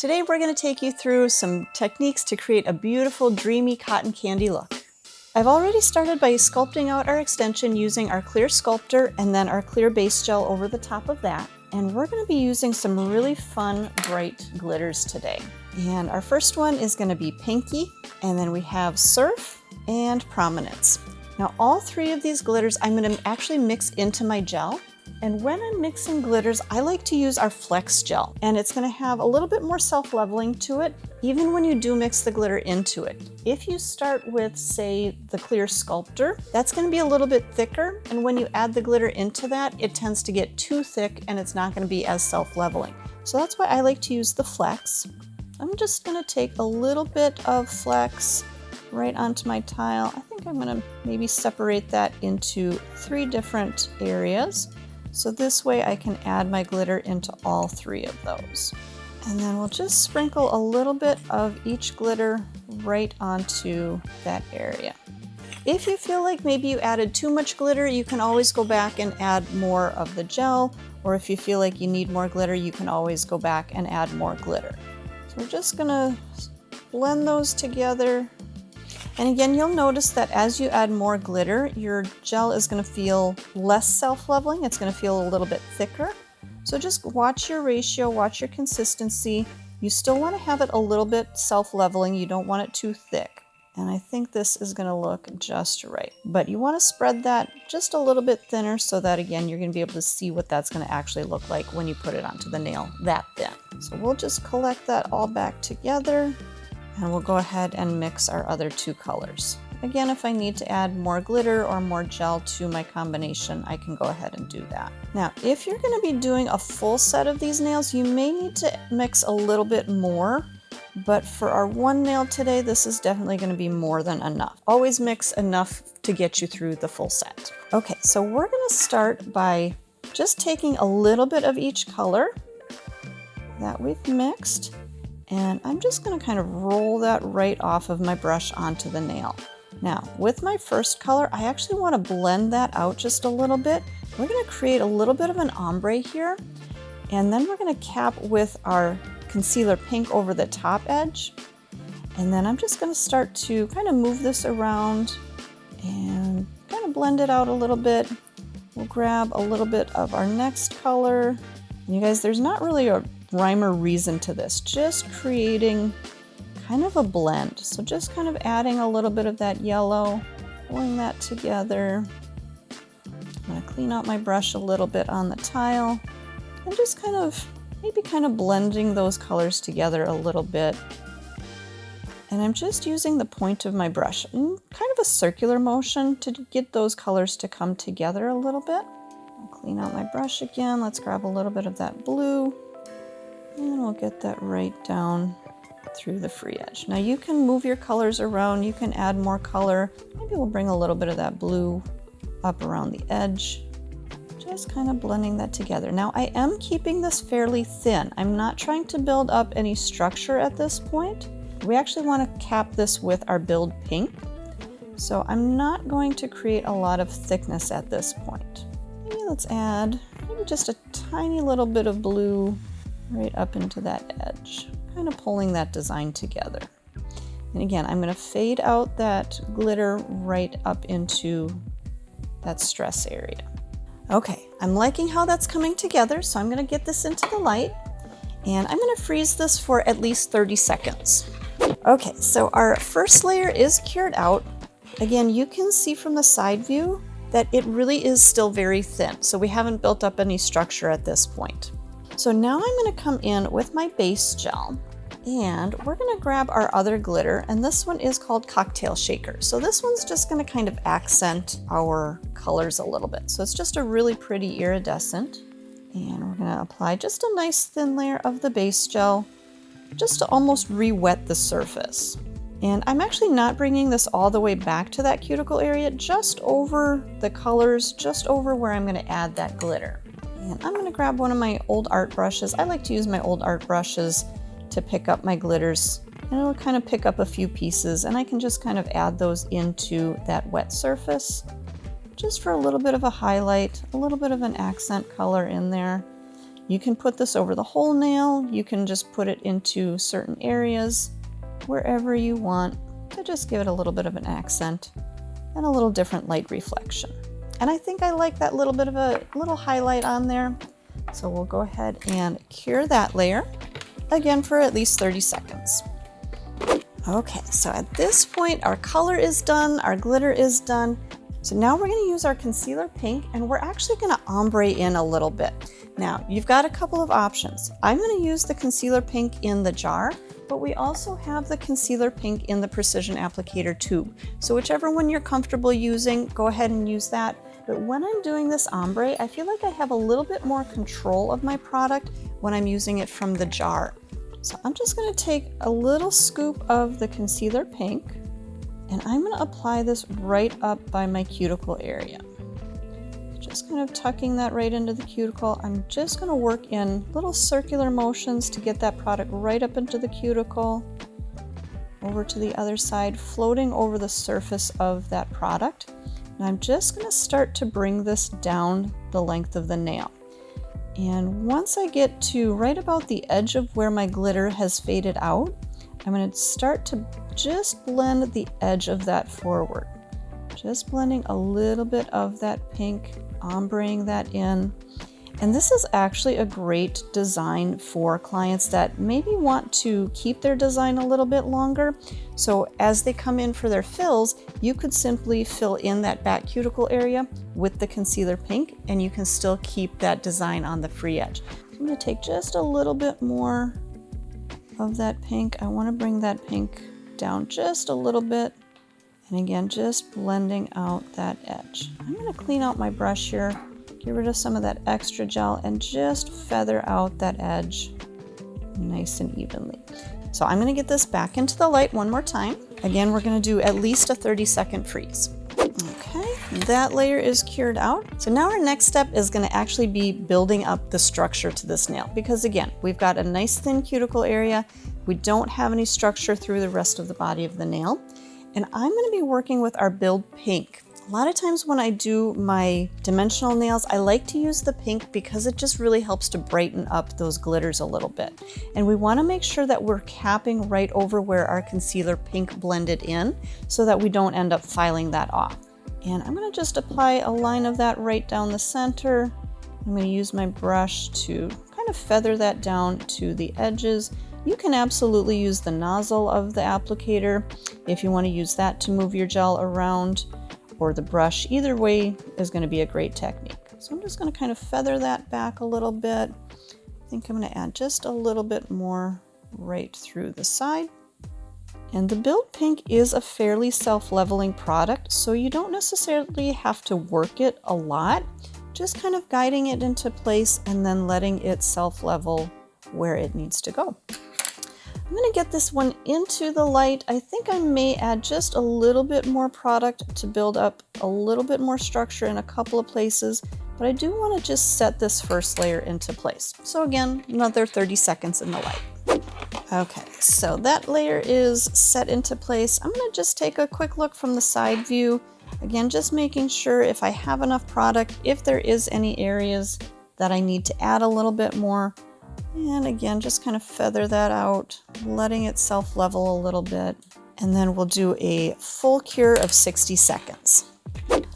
Today we're going to take you through some techniques to create a beautiful dreamy cotton candy look. I've already started by sculpting out our extension using our clear sculptor and then our clear base gel over the top of that. And we're going to be using some really fun, bright glitters today. And our first one is going to be Pinky, and then we have Surf and Prominence. Now all three of these glitters I'm going to actually mix into my gel. And when I'm mixing glitters, I like to use our Flex gel, and it's going to have a little bit more self-leveling to it, even when you do mix the glitter into it. If you start with, say, the clear sculptor, that's going to be a little bit thicker, and when you add the glitter into that, it tends to get too thick and it's not going to be as self-leveling. So that's why I like to use the Flex. I'm just going to take a little bit of Flex right onto my tile. I think I'm going to maybe separate that into 3 different areas. So this way I can add my glitter into all 3 of those. And then we'll just sprinkle a little bit of each glitter right onto that area. If you feel like maybe you added too much glitter, you can always go back and add more of the gel, or if you feel like you need more glitter, you can always go back and add more glitter. So we're just gonna blend those together. And again, you'll notice that as you add more glitter, your gel is going to feel less self-leveling. It's going to feel a little bit thicker. So just watch your ratio, watch your consistency. You still want to have it a little bit self-leveling. You don't want it too thick. And I think this is going to look just right. But you want to spread that just a little bit thinner so that, again, you're going to be able to see what that's going to actually look like when you put it onto the nail that thin. So we'll just collect that all back together. And we'll go ahead and mix our other 2 colors. Again, if I need to add more glitter or more gel to my combination, I can go ahead and do that. Now, if you're going to be doing a full set of these nails, you may need to mix a little bit more. But for our one nail today, this is definitely going to be more than enough. Always mix enough to get you through the full set. Okay, so we're going to start by just taking a little bit of each color that we've mixed. And I'm just going to kind of roll that right off of my brush onto the nail. Now, with my first color, I actually want to blend that out just a little bit. We're going to create a little bit of an ombre here, and then we're going to cap with our concealer pink over the top edge. And then I'm just going to start to kind of move this around and kind of blend it out a little bit. We'll grab a little bit of our next color. And you guys, there's not really a rhyme or reason to this, just creating kind of a blend. So just kind of adding a little bit of that yellow, pulling that together. I'm going to clean out my brush a little bit on the tile and just kind of, maybe kind of blending those colors together a little bit. And I'm just using the point of my brush in kind of a circular motion to get those colors to come together a little bit. I'll clean out my brush again. Let's grab a little bit of that blue. And we'll get that right down through the free edge. Now you can move your colors around, you can add more color. Maybe we'll bring a little bit of that blue up around the edge. Just kind of blending that together. Now I am keeping this fairly thin. I'm not trying to build up any structure at this point. We actually want to cap this with our Build Pink. So I'm not going to create a lot of thickness at this point. Maybe let's add maybe just a tiny little bit of blue right up into that edge, kind of pulling that design together. And again, I'm going to fade out that glitter right up into that stress area. Okay, I'm liking how that's coming together, so I'm going to get this into the light, and I'm going to freeze this for at least 30 seconds. Okay, so our first layer is cured out. Again, you can see from the side view that it really is still very thin, so we haven't built up any structure at this point. So now I'm going to come in with my base gel, and we're going to grab our other glitter, and this one is called Cocktail Shaker. So this one's just going to kind of accent our colors a little bit. So it's just a really pretty iridescent, and we're going to apply just a nice thin layer of the base gel just to almost re-wet the surface. And I'm actually not bringing this all the way back to that cuticle area, just over the colors, just over where I'm going to add that glitter. And I'm going to grab one of my old art brushes. I like to use my old art brushes to pick up my glitters, and it'll kind of pick up a few pieces, and I can just kind of add those into that wet surface just for a little bit of a highlight, a little bit of an accent color in there. You can put this over the whole nail. You can just put it into certain areas, wherever you want, to just give it a little bit of an accent and a little different light reflection. And I think I like that little bit of a little highlight on there. So we'll go ahead and cure that layer again for at least 30 seconds. Okay, so at this point, our color is done, our glitter is done. So now we're gonna use our concealer pink and we're actually gonna ombre in a little bit. Now, you've got a couple of options. I'm gonna use the concealer pink in the jar, but we also have the concealer pink in the precision applicator tube. So whichever one you're comfortable using, go ahead and use that. But when I'm doing this ombre, I feel like I have a little bit more control of my product when I'm using it from the jar. So I'm just gonna take a little scoop of the concealer pink and I'm gonna apply this right up by my cuticle area. Just kind of tucking that right into the cuticle. I'm just gonna work in little circular motions to get that product right up into the cuticle, over to the other side, floating over the surface of that product. And I'm just gonna start to bring this down the length of the nail. And once I get to right about the edge of where my glitter has faded out, I'm going to start to just blend the edge of that forward. Just blending a little bit of that pink, ombreing that in. And this is actually a great design for clients that maybe want to keep their design a little bit longer. So as they come in for their fills, you could simply fill in that back cuticle area with the concealer pink and you can still keep that design on the free edge. I'm going to take just a little bit more of that pink. I want to bring that pink down just a little bit. And again, just blending out that edge. I'm going to clean out my brush here, get rid of some of that extra gel, and just feather out that edge nice and evenly. So I'm going to get this back into the light one more time. Again, we're going to do at least a 30-second freeze. Okay, that layer is cured out. So now our next step is going to actually be building up the structure to this nail, because again, we've got a nice thin cuticle area. We don't have any structure through the rest of the body of the nail. And I'm going to be working with our Build Pink. A lot of times when I do my dimensional nails, I like to use the pink because it just really helps to brighten up those glitters a little bit. And we want to make sure that we're capping right over where our concealer pink blended in so that we don't end up filing that off. And I'm going to just apply a line of that right down the center. I'm going to use my brush to kind of feather that down to the edges. You can absolutely use the nozzle of the applicator if you want to use that to move your gel around, or the brush. Either way is going to be a great technique. So I'm just going to kind of feather that back a little bit. I think I'm going to add just a little bit more right through the side. And the Build Pink is a fairly self-leveling product, so you don't necessarily have to work it a lot, just kind of guiding it into place and then letting it self-level where it needs to go. I'm going to get this one into the light. I think I may add just a little bit more product to build up a little bit more structure in a couple of places, but I do want to just set this first layer into place. So again, another 30 seconds in the light. Okay, so that layer is set into place. I'm going to just take a quick look from the side view. Again, just making sure if I have enough product, if there is any areas that I need to add a little bit more. And again, just kind of feather that out, letting it self-level a little bit. And then we'll do a full cure of 60 seconds.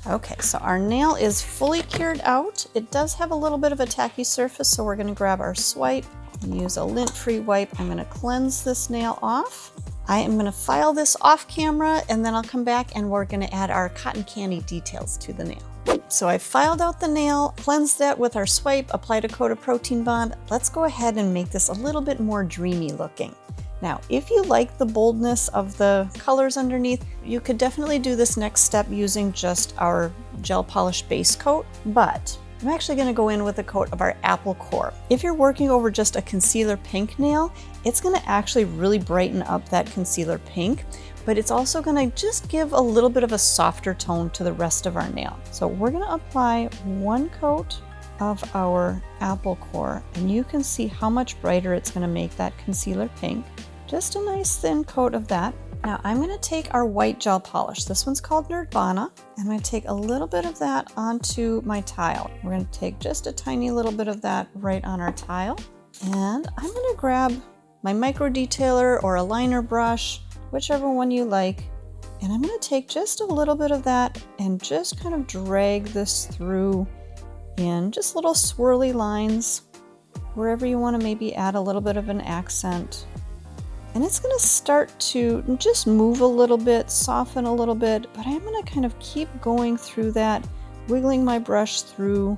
Okay, so our nail is fully cured out. It does have a little bit of a tacky surface, so we're going to grab our swipe and use a lint-free wipe. I'm going to cleanse this nail off. I am going to file this off camera, and then I'll come back and we're going to add our cotton candy details to the nail. So I filed out the nail, cleansed that with our swipe, applied a coat of Protein Bond. Let's go ahead and make this a little bit more dreamy looking. Now, if you like the boldness of the colors underneath, you could definitely do this next step using just our gel polish base coat, but I'm actually going to go in with a coat of our Apple Core. If you're working over just a concealer pink nail, it's going to actually really brighten up that concealer pink, but it's also going to just give a little bit of a softer tone to the rest of our nail. So we're going to apply one coat of our Apple Core, and you can see how much brighter it's going to make that concealer pink. Just a nice thin coat of that. Now I'm going to take our white gel polish. This one's called Nirvana. I'm going to take a little bit of that onto my tile. We're going to take just a tiny little bit of that right on our tile. And I'm going to grab my micro detailer or a liner brush, whichever one you like. And I'm going to take just a little bit of that and just kind of drag this through in just little swirly lines wherever you want to maybe add a little bit of an accent. And it's going to start to just move a little bit, soften a little bit, but I'm going to kind of keep going through that, wiggling my brush through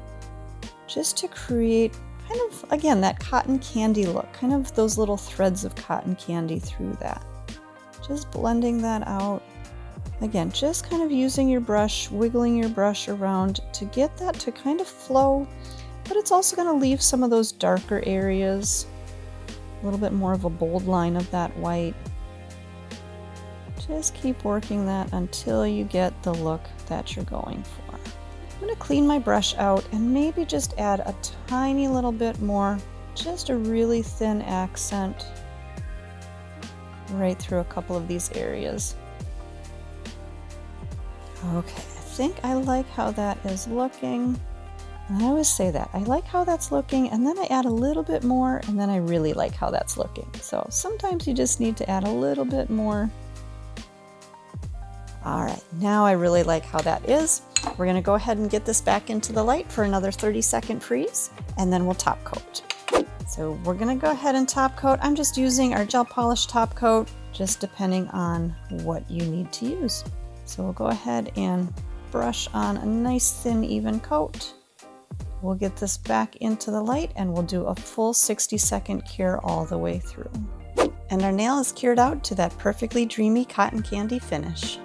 just to create kind of, again, that cotton candy look, kind of those little threads of cotton candy through that. Just blending that out. Again, just kind of using your brush, wiggling your brush around to get that to kind of flow, but it's also going to leave some of those darker areas. A little bit more of a bold line of that white. Just keep working that until you get the look that you're going for. I'm going to clean my brush out and maybe just add a tiny little bit more, just a really thin accent right through a couple of these areas. Okay, I think I like how that is looking. And I always say that. I like how that's looking, and then I add a little bit more, and then I really like how that's looking. So sometimes you just need to add a little bit more. All right, now I really like how that is. We're going to go ahead and get this back into the light for another 30-second freeze, and then we'll top coat. So we're going to go ahead and top coat. I'm just using our gel polish top coat, just depending on what you need to use. So we'll go ahead and brush on a nice thin even coat. We'll get this back into the light and we'll do a full 60-second cure all the way through. And our nail is cured out to that perfectly dreamy cotton candy finish.